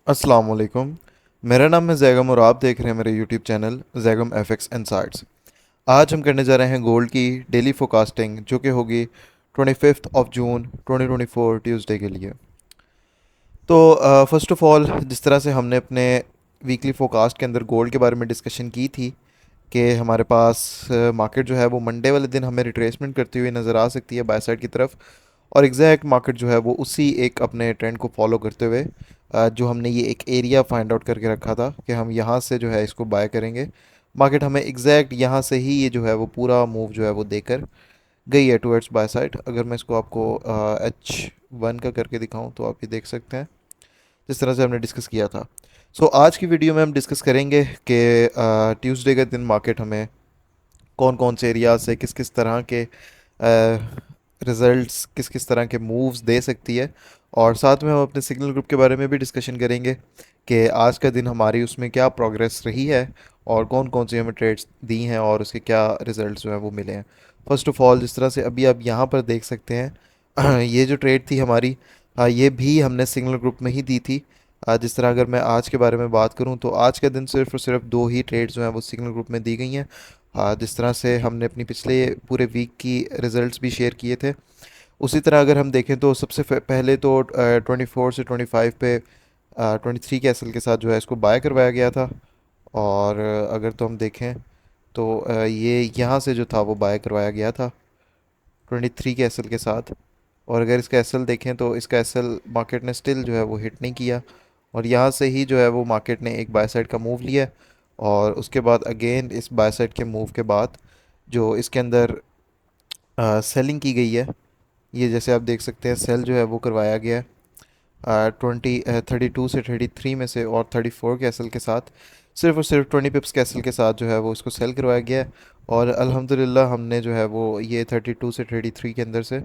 अस्सलाम वालेकुम। मेरा नाम है जैगम और आप देख रहे हैं मेरे YouTube channel Zaigham FX insights. आज हम करने जा रहे हैं गोल्ड की डेली फोरकास्टिंग जो कि होगी 25 जून 2024 ट्यूसडे के लिए। तो फर्स्ट ऑफ ऑल, जिस तरह से हमने अपने वीकली फोरकास्ट के अंदर गोल्ड के बारे में डिस्कशन की थी कि हमारे पास मार्केट जो है वो मंडे वाले दिन हमें रिट्रेसमेंट करती हुई नज़र आ सकती है बाय साइड की तरफ, और एग्जैक्ट मार्केट जो है वो उसी एक अपने ट्रेंड को फॉलो करते हुए जो हमने ये एक एरिया फाइंड आउट करके रखा था कि हम यहाँ से जो है इसको बाय करेंगे। मार्केट हमें एग्जैक्ट यहाँ से ही ये जो है वो पूरा मूव जो है वो देकर गई है टुवर्ड्स बाय साइड। अगर मैं इसको आपको H1 का करके दिखाऊं तो आप ये देख सकते हैं जिस तरह से हमने डिस्कस किया था। आज की वीडियो में हम डिस्कस करेंगे कि ट्यूसडे के दिन मार्केट हमें कौन कौन से एरियाज से किस किस तरह के रिजल्ट्स, किस किस तरह के मूव्स दे सकती है, और साथ में हम अपने सिग्नल ग्रुप के बारे में भी डिस्कशन करेंगे कि आज का दिन हमारी उसमें क्या प्रोग्रेस रही है और कौन कौन सी हमें ट्रेड्स दी हैं और उसके क्या रिजल्ट्स जो हैं वो मिले हैं। फर्स्ट ऑफ ऑल, जिस तरह से अभी आप यहाँ पर देख सकते हैं ये जो ट्रेड थी हमारी, ये भी हमने सिग्नल ग्रुप में ही दी थी। जिस तरह अगर मैं आज के बारे में बात करूं तो आज का दिन सिर्फ और सिर्फ दो ही ट्रेड्स जो हैं वो सिग्नल ग्रुप में दी गई हैं। जिस तरह से हमने अपनी पिछले पूरे वीक की रिजल्ट्स भी शेयर किए थे, उसी तरह अगर हम देखें तो सबसे पहले तो 24 से 25 पे 23 के एसएल के साथ जो है इसको बाय करवाया गया था। और अगर तो हम देखें तो ये यहाँ से जो था वो बाय करवाया गया था 23 के एसएल के साथ। और अगर इसका एसएल देखें तो इसका एसएल मार्केट ने स्टिल जो है वो हिट नहीं किया, और यहाँ से ही जो है वो मार्केट ने एक बाय साइड का मूव लिया। और उसके बाद अगेन इस बाय साइड के मूव के बाद जो इसके अंदर सेलिंग की गई है, ये जैसे आप देख सकते हैं सेल जो है वो करवाया गया है 32 से 33 में से, और 34 के एसएल के साथ, सिर्फ और सिर्फ 20 पिप्स के एसएल के साथ जो है वो इसको सेल करवाया गया है। और अल्हम्दुलिल्लाह हमने जो है वो ये 32 से 33 के अंदर से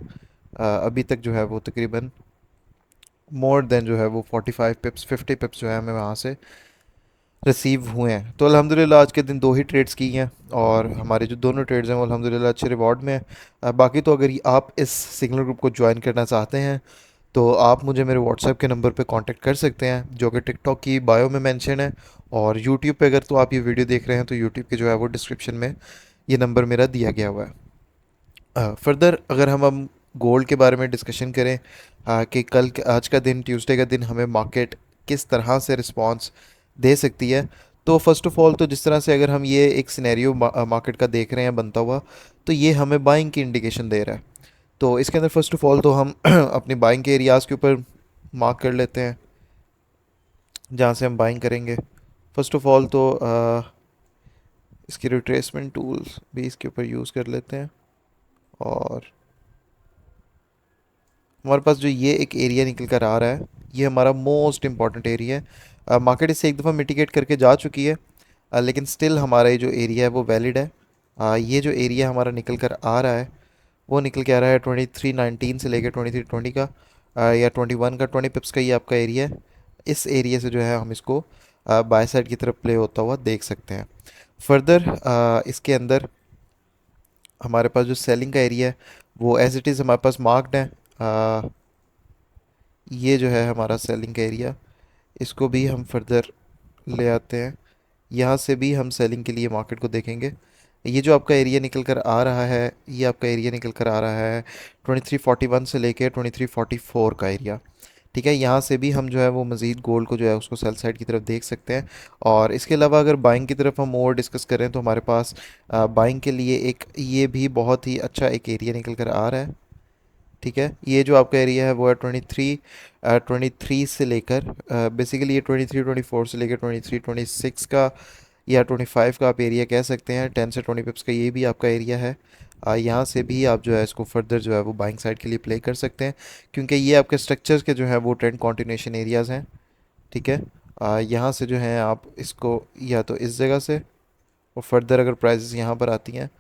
अभी तक जो है वो तकरीबन मोर देन जो है वो 45 पिप्स 50 पिप्स जो है हमें वहाँ से रिसीव हुए हैं। तो अल्हम्दुलिल्लाह आज के दिन दो ही ट्रेड्स की हैं और हमारे जो दोनों ट्रेड्स हैं वो अल्हम्दुलिल्लाह अच्छे रिवॉर्ड में हैं। बाकी तो अगर आप इस सिग्नल ग्रुप को ज्वाइन करना चाहते हैं तो आप मुझे मेरे व्हाट्सएप के नंबर पे कांटेक्ट कर सकते हैं जो कि टिकटॉक की बायो में मेंशन है, और यूट्यूब पे अगर तो आप ये वीडियो देख रहे हैं तो यूट्यूब के जो है वो डिस्क्रिप्शन में ये नंबर मेरा दिया गया हुआ है। फर्दर अगर हम गोल्ड के बारे में डिस्कशन करें कि आज का दिन ट्यूसडे का दिन हमें मार्केट किस तरह से रिस्पॉन्स दे सकती है, तो फर्स्ट ऑफ ऑल तो जिस तरह से अगर हम ये एक सिनेरियो मार्केट का देख रहे हैं बनता हुआ, तो ये हमें बाइंग की इंडिकेशन दे रहा है। तो इसके अंदर फर्स्ट ऑफ ऑल तो हम अपनी बाइंग के एरियाज़ के ऊपर मार्क कर लेते हैं जहाँ से हम बाइंग करेंगे। फर्स्ट ऑफ ऑल तो इसकी रिट्रेसमेंट टूल्स भी इसके ऊपर यूज़ कर लेते हैं, और हमारे पास जो ये एक एरिया निकल कर आ रहा है ये हमारा मोस्ट इम्पॉर्टेंट एरिया है। मार्केट इससे एक दफ़ा मिटिगेट करके जा चुकी है, लेकिन स्टिल हमारा ये जो एरिया है वो वैलिड है। ये जो एरिया हमारा निकल कर आ रहा है वो निकल के आ रहा है 2319 से लेकर 2320 का, या 21 का 20 पिप्स का ये आपका एरिया है। इस एरिया से जो है हम इसको बाय साइड की तरफ प्ले होता हुआ देख सकते हैं। फर्दर इसके अंदर हमारे पास जो सेलिंग का एरिया है वो एज इट इज़ हमारे पास मार्क्ड है। आ, ये जो है हमारा सेलिंग का एरिया, इसको भी हम फर्दर ले आते हैं। यहाँ से भी हम सेलिंग के लिए मार्केट को देखेंगे। ये जो आपका एरिया निकल कर आ रहा है ये आपका एरिया निकल कर आ रहा है 2341 से लेके 2344 का एरिया। ठीक है, यहाँ से भी हम जो है वो मज़ीद गोल्ड को जो है उसको सेल साइड की तरफ देख सकते हैं। और इसके अलावा अगर बाइंग की तरफ हम और डिस्कस करें तो हमारे पास बाइंग के लिए एक ये भी बहुत ही अच्छा एक एरिया निकल कर आ रहा है। ठीक है, ये जो आपका एरिया है वो है 23 से लेकर बेसिकली ये 23-24 से लेकर 23-26 का या 25 का आप एरिया कह सकते हैं। 10 से 20 पिप्स का ये भी आपका एरिया है। यहाँ से भी आप जो है इसको फर्दर जो है वो बाइंग साइड के लिए प्ले कर सकते हैं, क्योंकि ये आपके स्ट्रक्चर्स के जो है वो ट्रेंड कॉन्टिन्यूशन एरियाज़ हैं। ठीक है, यहाँ से जो है आप इसको या तो इस जगह से, और फर्दर अगर प्राइसेस यहाँ पर आती हैं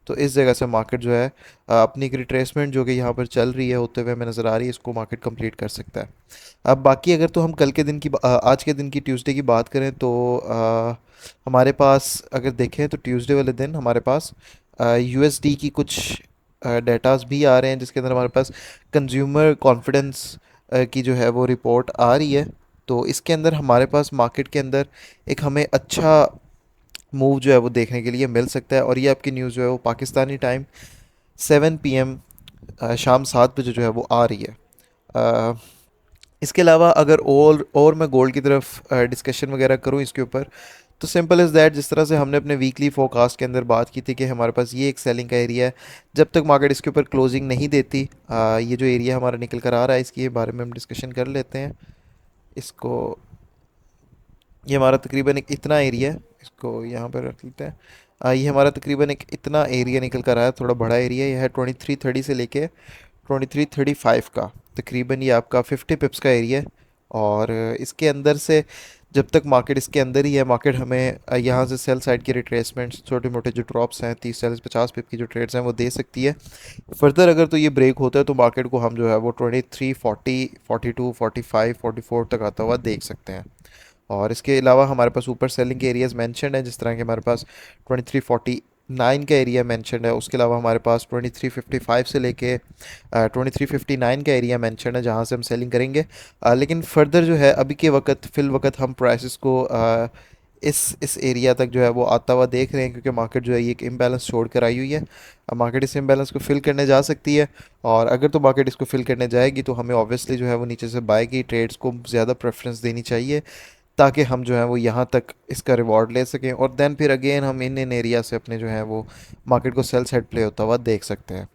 तो इस जगह से मार्केट जो है अपनी एक रिट्रेसमेंट जो कि यहाँ पर चल रही है होते हुए हमें नज़र आ रही है, इसको मार्केट कंप्लीट कर सकता है। अब बाकी अगर तो हम कल के दिन की आज के दिन की ट्यूसडे की बात करें तो हमारे पास अगर देखें तो ट्यूसडे वाले दिन हमारे पास यूएसडी की कुछ डेटाज भी आ रहे हैं जिसके अंदर हमारे पास कंज्यूमर कॉन्फिडेंस की जो है वो रिपोर्ट आ रही है। तो इसके अंदर हमारे पास मार्केट के अंदर एक हमें अच्छा मूव जो है वो देखने के लिए मिल सकता है। और ये आपकी न्यूज़ जो है वो पाकिस्तानी टाइम 7 PM शाम 7 बजे जो है वो आ रही है। अ, इसके अलावा अगर और मैं गोल्ड की तरफ डिस्कशन वगैरह करूँ इसके ऊपर, तो सिंपल इज़ दैट, जिस तरह से हमने अपने वीकली फोरकास्ट के अंदर बात की थी कि हमारे पास ये एक सेलिंग का एरिया है। जब तक मार्केट इसके ऊपर क्लोजिंग नहीं देती, ये जो एरिया हमारा निकल कर आ रहा है इसके बारे में हम डिस्कशन कर लेते हैं। इसको, ये हमारा तकरीबन एक इतना एरिया है, इसको यहाँ पर रख लेते हैं। ये हमारा तकरीबन एक इतना एरिया निकल कर आया है, थोड़ा बड़ा एरिया। ये है 2330 से लेके 2335 का, तकरीबन ये आपका 50 पिप्स का एरिया है। और इसके अंदर से जब तक मार्केट इसके अंदर ही है, मार्केट हमें यहाँ से सेल साइड के रिट्रेसमेंट्स, छोटे मोटे जो ड्रॉप्स हैं 30 40 50 पिप की जो ट्रेड्स हैं वो दे सकती है। फर्दर अगर तो ये ब्रेक होता है तो मार्केट को हम जो है वो 23 40 42 45 44 तक आता हुआ देख सकते हैं। और इसके अलावा हमारे पास ऊपर सेलिंग के एरियाज मेंशन्ड हैं, जिस तरह के हमारे पास 2349 का एरिया मेंशन्ड है। उसके अलावा हमारे पास 2355 से लेके 2359 का एरिया मेंशन्ड है जहां से हम सेलिंग करेंगे। लेकिन फर्दर जो है अभी के वक्त फिल वक्त हम प्राइसेस को इस एरिया तक जो है वो आता हुआ देख रहे हैं, क्योंकि मार्केट जो है ये एक इम्बैलेंस छोड़ कर आई हुई है। अब मार्केट इस इम्बैलेंस को फिल करने जा सकती है, और अगर तो मार्केट इसको फिल करने जाएगी तो हमें ऑब्वियसली जो है वो नीचे से बाय की ट्रेड्स को ज़्यादा प्रेफरेंस देनी चाहिए, ताकि हम जो है वो यहाँ तक इसका रिवॉर्ड ले सकें। और देन फिर अगेन हम इन एरिया से अपने जो है वो मार्केट को सेल साइड प्ले होता हुआ देख सकते हैं।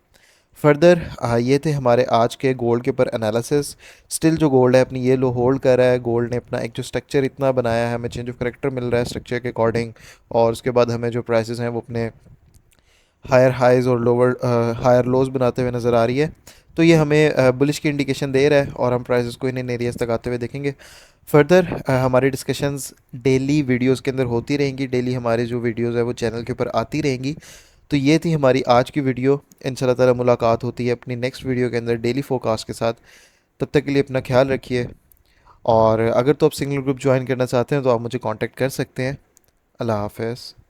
फर्दर ये थे हमारे आज के गोल्ड के ऊपर एनालिसिस। स्टिल जो गोल्ड है अपनी ये लो होल्ड कर रहा है। गोल्ड ने अपना एक जो स्ट्रक्चर इतना बनाया है, हमें चेंज ऑफ करेक्टर मिल रहा है स्ट्रक्चर के अकॉर्डिंग। और उसके बाद हमें जो प्राइसेस हैं वो अपने हायर हाइज और लोअर हायर लोज बनाते हुए नज़र आ रही है। तो ये हमें बुलिश की इंडिकेशन दे रहा है, और हम प्राइसेस को इन एरियाज तक आते हुए देखेंगे। फर्दर हमारी डिस्कशंस डेली वीडियोस के अंदर होती रहेंगी। डेली हमारी जो वीडियोस है वो चैनल के ऊपर आती रहेंगी। तो ये थी हमारी आज की वीडियो। इंशाल्लाह ताला मुलाकात होती है अपनी नेक्स्ट वीडियो के अंदर डेली फोरकास्ट के साथ। तब तक के लिए अपना ख्याल रखिए। और अगर तो आप सिंगल ग्रुप ज्वाइन करना चाहते हैं तो आप मुझे कांटेक्ट कर सकते हैं। अल्लाह हाफ़िज़।